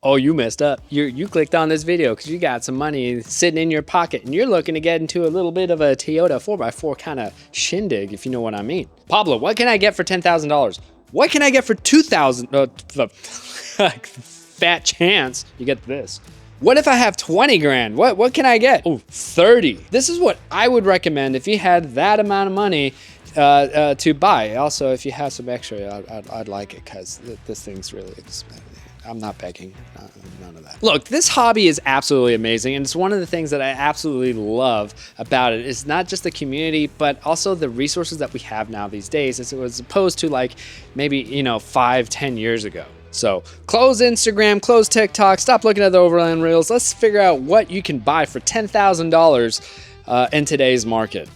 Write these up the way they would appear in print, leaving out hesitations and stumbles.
Oh, you messed up. You clicked on this video because you got some money sitting in your pocket and you're looking to get into a little bit of a Toyota 4x4 kind of shindig, if you know what I mean. Pablo, what can I get for $10,000? What can I get for $2,000? Fat chance you get this. What if I have 20 grand? What can I get? Oh, 30. This is what I would recommend if you had that amount of money to buy. Also, if you have some extra, I'd like it because this thing's really expensive. I'm not begging, none of that. Look, this hobby is absolutely amazing, and it's one of the things that I absolutely love about it. It's not just the community, but also the resources that we have now these days, as opposed to like maybe 5-10 years ago. So close Instagram, close TikTok, stop looking at the overland reels. Let's figure out what you can buy for $10,000 in today's market,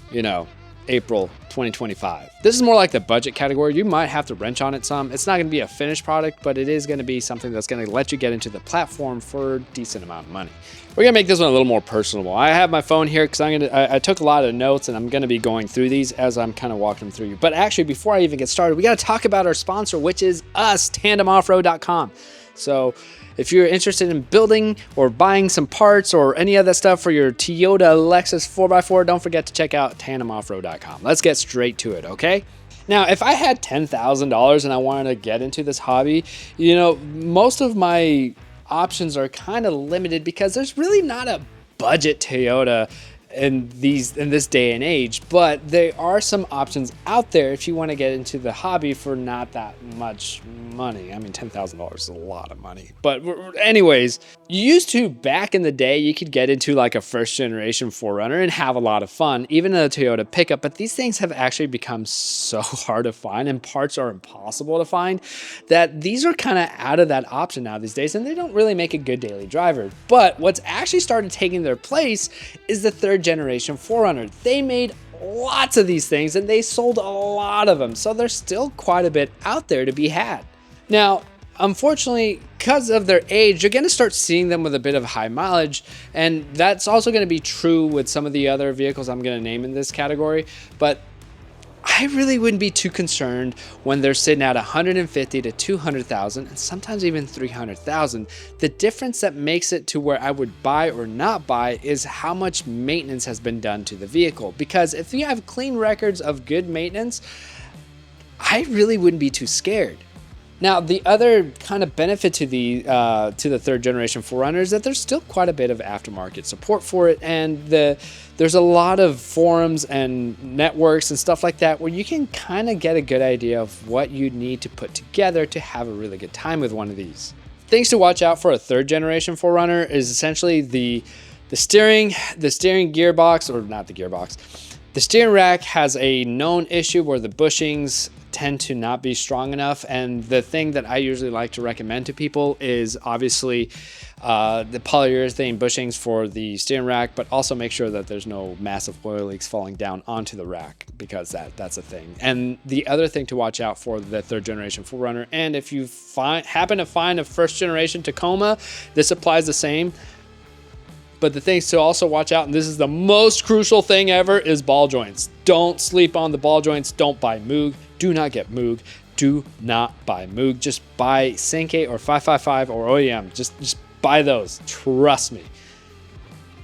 April 2025. This is more like the budget category. You might have to wrench on it some. It's not going to be a finished product, but it is going to be something that's going to let you get into the platform for a decent amount of money. We're going to make this one a little more personable. I have my phone here because I took a lot of notes and I'm going to be going through these as I'm kind of walking them through you. But actually, before I even get started, we got to talk about our sponsor, which is us, TandemOffroad.com. So if you're interested in building or buying some parts or any of that stuff for your Toyota Lexus 4x4, don't forget to check out TandemOffroad.com. Let's get straight to it, okay? Now, if I had $10,000 and I wanted to get into this hobby, most of my options are kind of limited because there's really not a budget Toyota in this day and age, but there are some options out there if you want to get into the hobby for not that much money. I mean, $10,000 is a lot of money, but anyways, back in the day, you could get into like a first generation 4Runner and have a lot of fun, even in a Toyota pickup, but these things have actually become so hard to find and parts are impossible to find that these are kind of out of that option now these days, and they don't really make a good daily driver. But what's actually started taking their place is the third generation 4Runner. They made lots of these things and they sold a lot of them, so there's still quite a bit out there to be had. Now, unfortunately, because of their age, you're going to start seeing them with a bit of high mileage, and that's also going to be true with some of the other vehicles I'm going to name in this category, but I really wouldn't be too concerned when they're sitting at 150 to 200,000 and sometimes even 300,000. The difference that makes it to where I would buy or not buy is how much maintenance has been done to the vehicle. Because if you have clean records of good maintenance, I really wouldn't be too scared. Now, the other kind of benefit to the third generation 4Runner is that there's still quite a bit of aftermarket support for it, and there's a lot of forums and networks and stuff like that where you can kind of get a good idea of what you need to put together to have a really good time with one of these. Things to watch out for a third generation 4Runner is essentially the steering gearbox, or not the gearbox. The steering rack has a known issue where the bushings tend to not be strong enough, and the thing that I usually like to recommend to people is obviously the polyurethane bushings for the steering rack, but also make sure that there's no massive oil leaks falling down onto the rack, because that's a thing. And the other thing to watch out for the third generation 4Runner, and if you happen to find a first generation Tacoma, this applies the same. But the things to also watch out, and this is the most crucial thing ever, is ball joints. Don't sleep on the ball joints. Don't buy Moog. Do not get Moog. Do not buy Moog. Just buy Sankei or 555 or OEM. Just buy those. Trust me.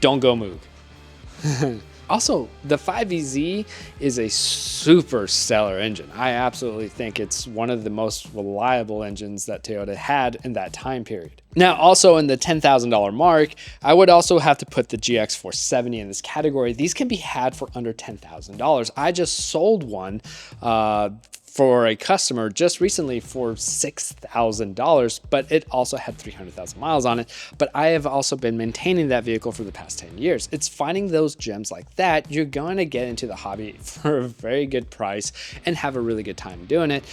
Don't go Moog. Also, the 5EZ is a super stellar engine. I absolutely think it's one of the most reliable engines that Toyota had in that time period. Now, also in the $10,000 mark, I would also have to put the GX470 in this category. These can be had for under $10,000. I just sold one for a customer just recently for $6,000, but it also had 300,000 miles on it. But I have also been maintaining that vehicle for the past 10 years. It's finding those gems like that. You're going to get into the hobby for a very good price and have a really good time doing it,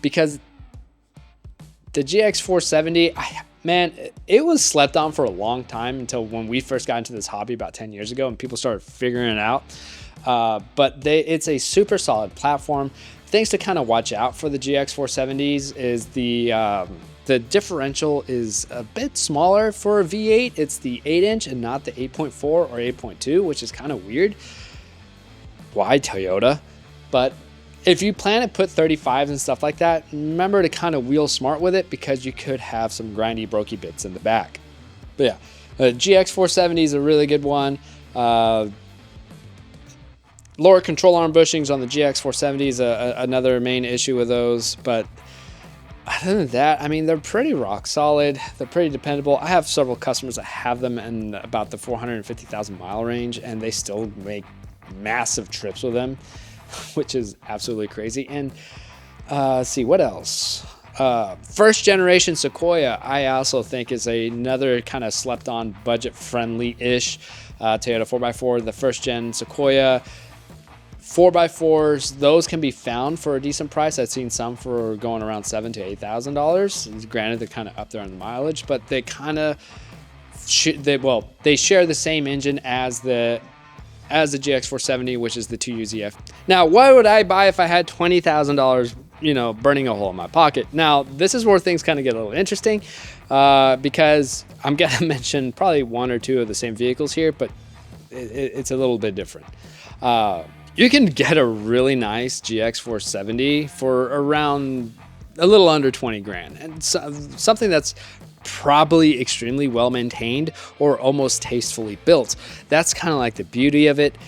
because the GX470, man, it was slept on for a long time until when we first got into this hobby about 10 years ago and people started figuring it out. But it's a super solid platform. Things to kind of watch out for the GX470s is the differential is a bit smaller for a V8. It's the 8-inch and not the 8.4 or 8.2, which is kind of weird. Why, Toyota? But If you plan to put 35s and stuff like that, remember to kind of wheel smart with it, because you could have some grindy brokey bits in the back. But yeah, GX470 is a really good one. Lower control arm bushings on the GX470 is another main issue with those. But other than that, I mean, they're pretty rock solid. They're pretty dependable. I have several customers that have them in about the 450,000 mile range, and they still make massive trips with them, which is absolutely crazy. And let's see, what else? First generation Sequoia, I also think is another kind of slept on, budget friendly-ish Toyota 4x4. The first gen Sequoia 4x4s, those can be found for a decent price. I've seen some for going around $7,000 to $8,000. Granted, they're kind of up there on the mileage, but they kind of they share the same engine as the GX470, which is the 2UZF. Now, what would I buy if I had $20,000, burning a hole in my pocket? Now, this is where things kind of get a little interesting, because I'm gonna mention probably one or two of the same vehicles here, but it's a little bit different. You can get a really nice GX470 for around a little under 20 grand, and something that's probably extremely well maintained or almost tastefully built. That's kind of like the beauty of it.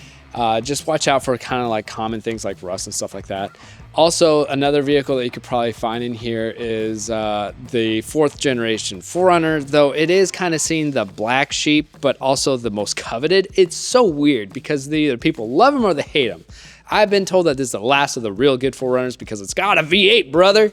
Just watch out for kind of like common things like rust and stuff like that. Also, another vehicle that you could probably find in here is the fourth generation 4Runner, though it is kind of seen the black sheep, but also the most coveted. It's so weird because either people love them or they hate them. I've been told that this is the last of the real good 4Runners because it's got a V8, brother.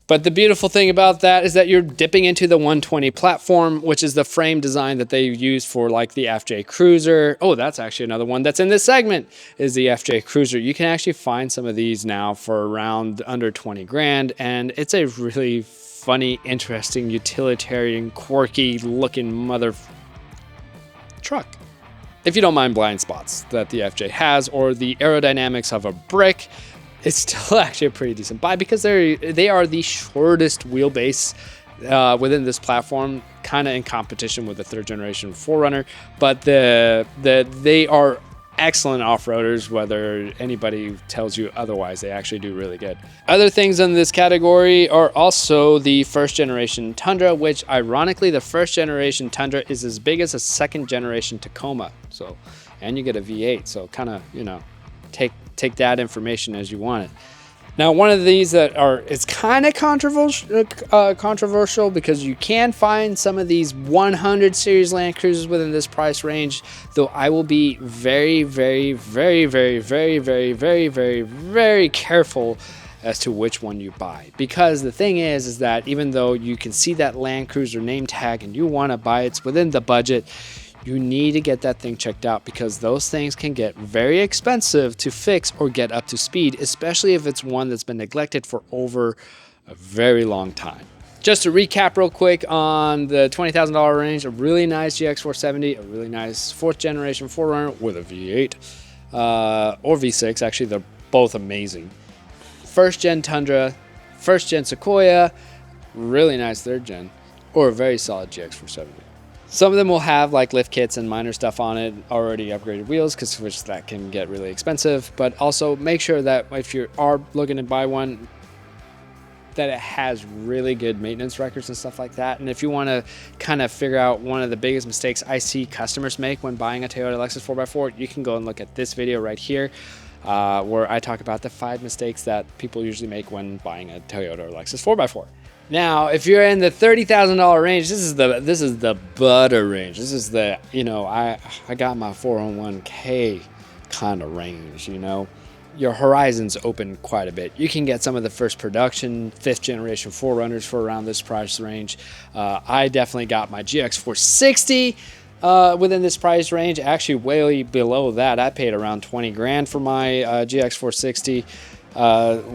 But the beautiful thing about that is that you're dipping into the 120 platform, which is the frame design that they use for like the FJ Cruiser. Oh, that's actually another one that's in this segment, is the FJ Cruiser. You can actually find some of these now for around under 20 grand. And it's a really funny, interesting, utilitarian, quirky looking mother truck. If you don't mind blind spots that the FJ has, or the aerodynamics of a brick, it's still actually a pretty decent buy because they are the shortest wheelbase within this platform, kind of in competition with the third generation 4Runner. But they are excellent off-roaders, whether anybody tells you otherwise. They actually do really good. Other things in this category are also the first generation Tundra, which ironically the first generation Tundra is as big as a second generation Tacoma. So, and you get a V8, so kind of, take that information as you want it. Now, one of these it's kind of controversial because you can find some of these 100 series Land Cruisers within this price range, though I will be very, very, very, very, very, very, very, very, very careful as to which one you buy. Because the thing is that even though you can see that Land Cruiser name tag and you want to buy it's within the budget, you need to get that thing checked out because those things can get very expensive to fix or get up to speed, especially if it's one that's been neglected for over a very long time. Just to recap real quick on the $20,000 range, a really nice GX470, a really nice fourth generation 4Runner with a V8 or V6. Actually, they're both amazing. First gen Tundra, first gen Sequoia, really nice third gen, or a very solid GX470. Some of them will have like lift kits and minor stuff on it, already upgraded wheels, which that can get really expensive. But also make sure that if you are looking to buy one, that it has really good maintenance records and stuff like that. And if you want to kind of figure out one of the biggest mistakes I see customers make when buying a Toyota Lexus 4x4, you can go and look at this video right here, where I talk about the 5 mistakes that people usually make when buying a Toyota or Lexus 4x4. Now, if you're in the $30,000 range, this is the butter range. This is the, I got my 401k kind of range, Your horizons open quite a bit. You can get some of the first production 5th generation 4Runners for around this price range. I definitely got my GX460 within this price range. Actually, way below that. I paid around 20 grand for my GX460.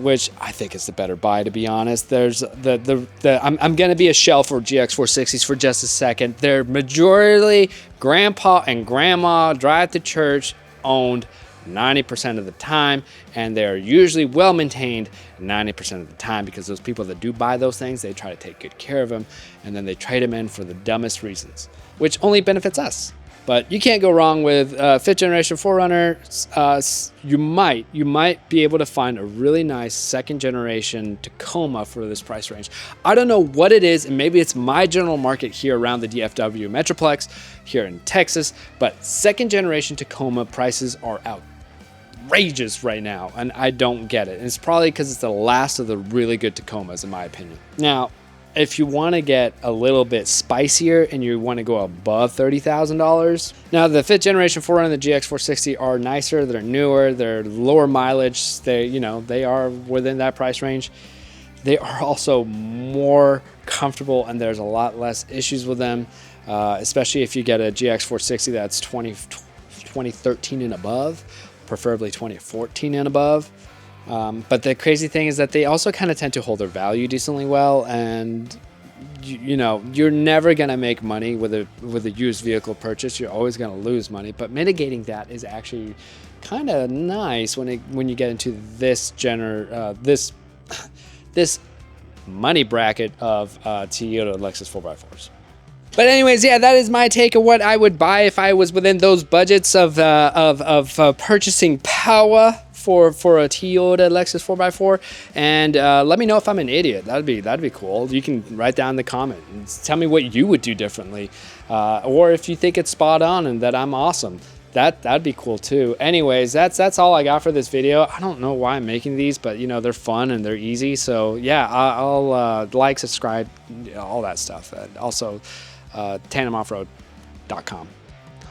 Which I think is the better buy, to be honest. There's I'm gonna be a shell for GX460s for just a second. They're majority grandpa and grandma drive to church owned 90% of the time, and they're usually well maintained 90% of the time because those people that do buy those things, they try to take good care of them, and then they trade them in for the dumbest reasons, which only benefits us. But you can't go wrong with 5th generation 4Runner. You might be able to find a really nice 2nd generation Tacoma for this price range. I don't know what it is, and maybe it's my general market here around the DFW Metroplex here in Texas, but 2nd generation Tacoma prices are outrageous right now, and I don't get it. And it's probably because it's the last of the really good Tacomas, in my opinion. Now, if you want to get a little bit spicier and you want to go above $30,000, now the 5th generation 4Runner and the GX460 are nicer, they're newer, they're lower mileage, they are within that price range. They are also more comfortable, and there's a lot less issues with them, especially if you get a GX460 that's 2013 and above, preferably 2014 and above. But the crazy thing is that they also kind of tend to hold their value decently well, and you're never gonna make money with a used vehicle purchase. You're always gonna lose money. But mitigating that is actually kind of nice when you get into this this money bracket of Toyota and Lexus 4x4s. But anyways, yeah, that is my take of what I would buy if I was within those budgets of purchasing power for a Toyota Lexus 4x4. And let me know if I'm an idiot. That'd be cool. You can write down in the comment and tell me what you would do differently, or if you think it's spot on and that I'm awesome. That'd be cool too. Anyways, that's all I got for this video. I don't know why I'm making these, but they're fun and they're easy. So yeah, I'll like, subscribe, all that stuff. And also, TandemOffroad.com.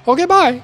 Okay, bye.